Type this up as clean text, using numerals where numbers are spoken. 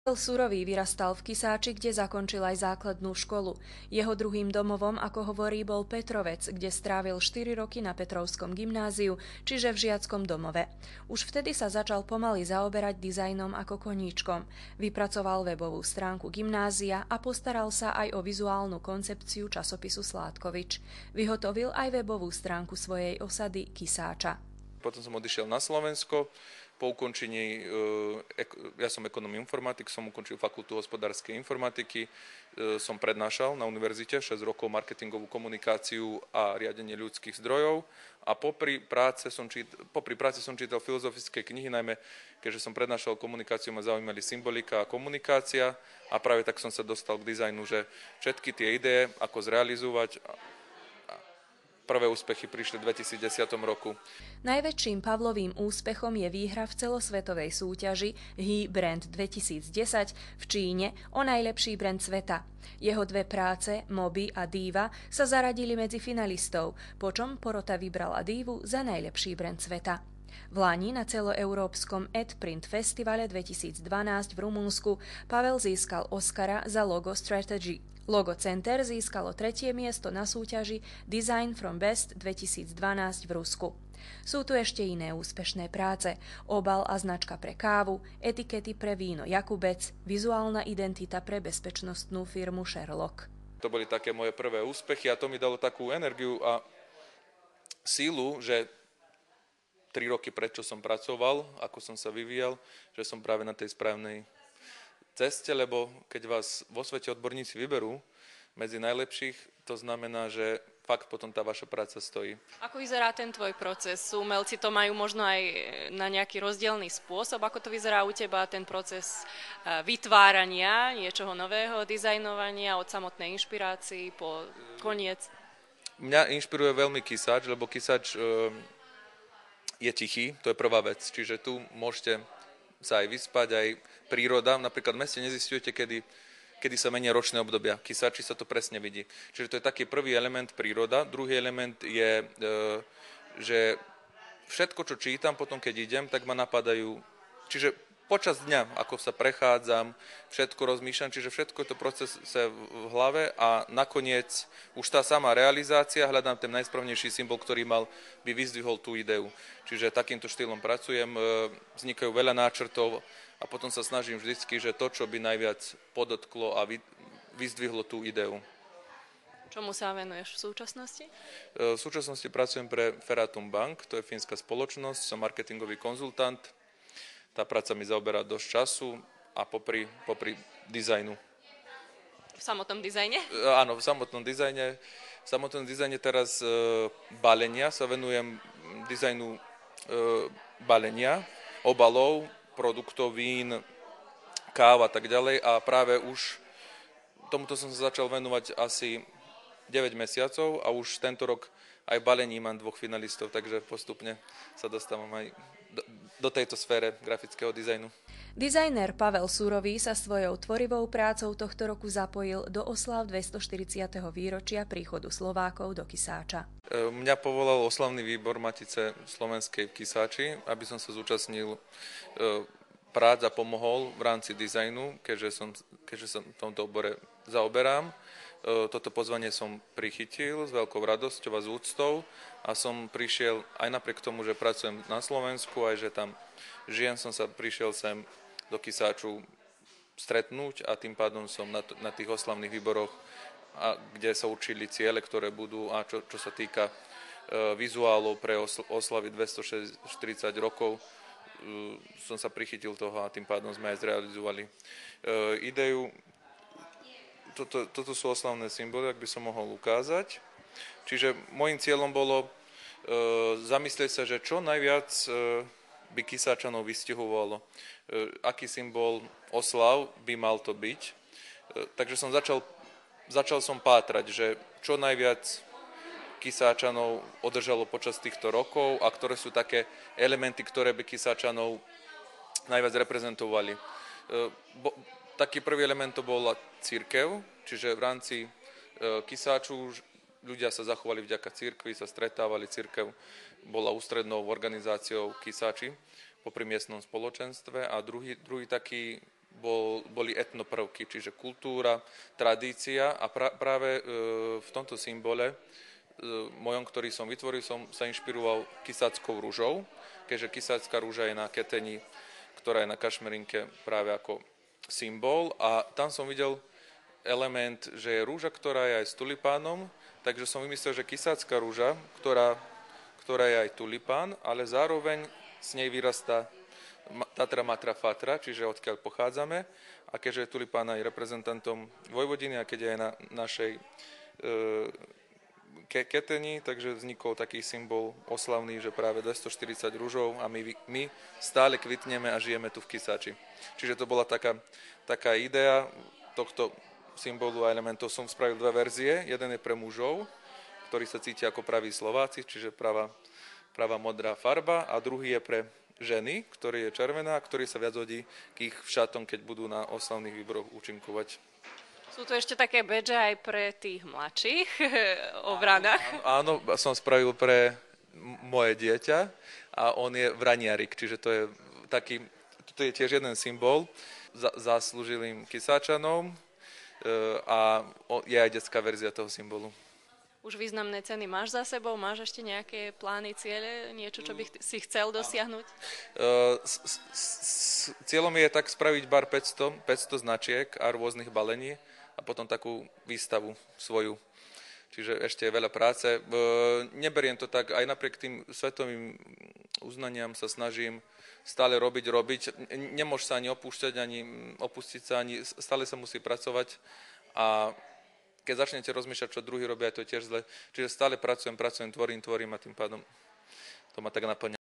Pavel Surový vyrastal v Kisáči, kde zakončil aj základnú školu. Jeho druhým domovom, ako hovorí, bol Petrovec, kde strávil 4 roky na Petrovskom gymnáziu, čiže v žiackom domove. Už vtedy sa začal pomaly zaoberať dizajnom ako koníčkom. Vypracoval webovú stránku gymnázia a postaral sa aj o vizuálnu koncepciu časopisu Sládkovič. Vyhotovil aj webovú stránku svojej osady Kisáča. Potom som odišiel na Slovensko. Po ukončení, ja som ekonom informatik, som ukončil fakultu hospodárskej informatiky, som prednášal na univerzite 6 rokov marketingovú komunikáciu a riadenie ľudských zdrojov a popri práci som čítal filozofické knihy, najmä keďže som prednášal komunikáciu, ma zaujímali symbolika a komunikácia a práve tak som sa dostal k dizajnu, že všetky tie ideje, ako zrealizovať. Prvé úspechy prišli v 2010 roku. Najväčším Pavlovým úspechom je výhra v celosvetovej súťaži He Brand 2010 v Číne o najlepší brand sveta. Jeho dve práce, Moby a Diva, sa zaradili medzi finalistov, počom porota vybrala Divu za najlepší brand sveta. V lani na celoeurópskom EdPrint festivale 2012 v Rumunsku Pavel získal Oscara za logo Strategy. Logo Center získalo 3. miesto na súťaži Design from Best 2012 v Rusku. Sú tu ešte iné úspešné práce. Obal a značka pre kávu, etikety pre víno Jakubec, vizuálna identita pre bezpečnostnú firmu Sherlock. To boli také moje prvé úspechy a to mi dalo takú energiu a sílu, že 3 roky pred čo som pracoval, ako som sa vyvíjal, že som práve na tej správnej ceste, lebo keď vás vo svete odborníci vyberú medzi najlepších, to znamená, že fakt potom tá vaša práca stojí. Ako vyzerá ten tvoj proces? Umelci to majú možno aj na nejaký rozdielny spôsob. Ako to vyzerá u teba, ten proces vytvárania niečoho nového, dizajnovania od samotnej inšpirácii po koniec? Mňa inšpiruje veľmi Kisáč, lebo Kisáč je tichý, to je prvá vec. Čiže tu môžete sa aj vyspať, aj príroda. Napríklad v meste nezisťujete, kedy sa menia ročné obdobia. V Kisáči sa to presne vidí. Čiže to je taký prvý element príroda. Druhý element je, že všetko, čo čítam, potom keď idem, tak ma napadajú. Čiže počas dňa, ako sa prechádzam, všetko rozmýšľam, čiže všetko je to proces v hlave a nakoniec už tá sama realizácia, hľadám ten najsprávnejší symbol, ktorý by vyzdvihol tú ideu. Čiže takýmto štýlom pracujem, vznikajú veľa náčrtov a potom sa snažím vždycky, že to, čo by najviac podotklo a vyzdvihlo tú ideu. Čomu sa venuješ v súčasnosti? V súčasnosti pracujem pre Ferratum Bank, to je fínska spoločnosť, som marketingový konzultant. Tá práca mi zaoberá dosť času a popri dizajnu. V samotnom dizajne? Áno, v samotnom dizajne. V samotnom dizajne teraz balenia, sa venujem dizajnu balenia, obalov, produktov, vín, káv a tak ďalej. A práve už tomuto som sa začal venovať asi 9 mesiacov a už tento rok aj balení mám 2 finalistov, takže postupne sa dostávam aj do tejto sfére grafického dizajnu. Dizajner Pavel Surový sa svojou tvorivou prácou tohto roku zapojil do oslav 240. výročia príchodu Slovákov do Kisáča. Mňa povolal oslavný výbor Matice slovenskej v Kisáči, aby som sa zúčastnil prác a pomohol v rámci dizajnu, keďže sa v tomto obore zaoberám. Toto pozvanie som prichytil s veľkou radosťou a s úctou a som prišiel aj napriek tomu, že pracujem na Slovensku, aj že tam žijem, prišiel sem do Kisáču stretnúť a tým pádom som na tých oslavných výboroch, kde sa určili ciele, ktoré budú a čo sa týka vizuálov pre oslavy 240 rokov, som sa prichytil toho a tým pádom sme aj zrealizovali ideu. Toto sú oslavné symboly, ak by som mohol ukázať. Čiže môjim cieľom bolo zamyslieť sa, že čo najviac by Kisáčanov vystihovalo. Aký symbol oslav by mal to byť. Takže som začal som pátrať, že čo najviac Kisáčanov održalo počas týchto rokov a ktoré sú také elementy, ktoré by Kisáčanov najviac reprezentovali. Taký prvý element to bola cirkev, čiže v rámci Kisáču ľudia sa zachovali vďaka cirkvi, sa stretávali, cirkev bola ústrednou organizáciou Kisáči popri miestnom spoločenstve a druhý taký boli etnoprvky, čiže kultúra, tradícia a práve v tomto symbole mojom, ktorý som vytvoril, som sa inšpiroval kysáckou rúžou, keďže kysácka rúža je na keteni, ktorá je na kašmerinke práve ako symbol a tam som videl element, že je rúža, ktorá je aj s tulipánom, takže som vymyslel, že kysácka rúža, ktorá je aj tulipán, ale zároveň z nej vyrastá Tatra Matra Fatra, čiže odkiaľ pochádzame. A keďže je tulipán aj reprezentantom Vojvodiny a keď je aj na našej keteni, takže vznikol taký symbol oslavný, že práve 240 rúžov a my stále kvitneme a žijeme tu v Kisáči. Čiže to bola taká idea tohto symbolu a elementov. Som spravil dve verzie. Jeden je pre mužov, ktorí sa cítia ako praví Slováci, čiže pravá modrá farba a druhý je pre ženy, ktorý je červená a ktorý sa viac hodí k ich šatom, keď budú na oslavných výboroch účinkovať. Sú tu ešte také badge aj pre tých mladších obranách? Áno, som spravil pre moje dieťa a on je vraniarik, čiže to je tiež jeden symbol zaslúžilým Kisáčanom a je aj detská verzia toho symbolu. Už významné ceny máš za sebou? Máš ešte nejaké plány, ciele? Niečo, čo by si chcel dosiahnuť? Cieľom je tak spraviť bar 500 značiek a rôznych balení a potom takú výstavu svoju. Čiže ešte je veľa práce. Neberiem to tak, aj napriek tým svetovým uznaniam sa snažím stále robiť. Nemôže sa ani opúšťať, ani opustiť sa, ani stále sa musí pracovať a keď začnete rozmýšľať, čo druhý robia, to je tiež zle. Čiže stále pracujem, tvorím a tým pádom to ma tak naplňa.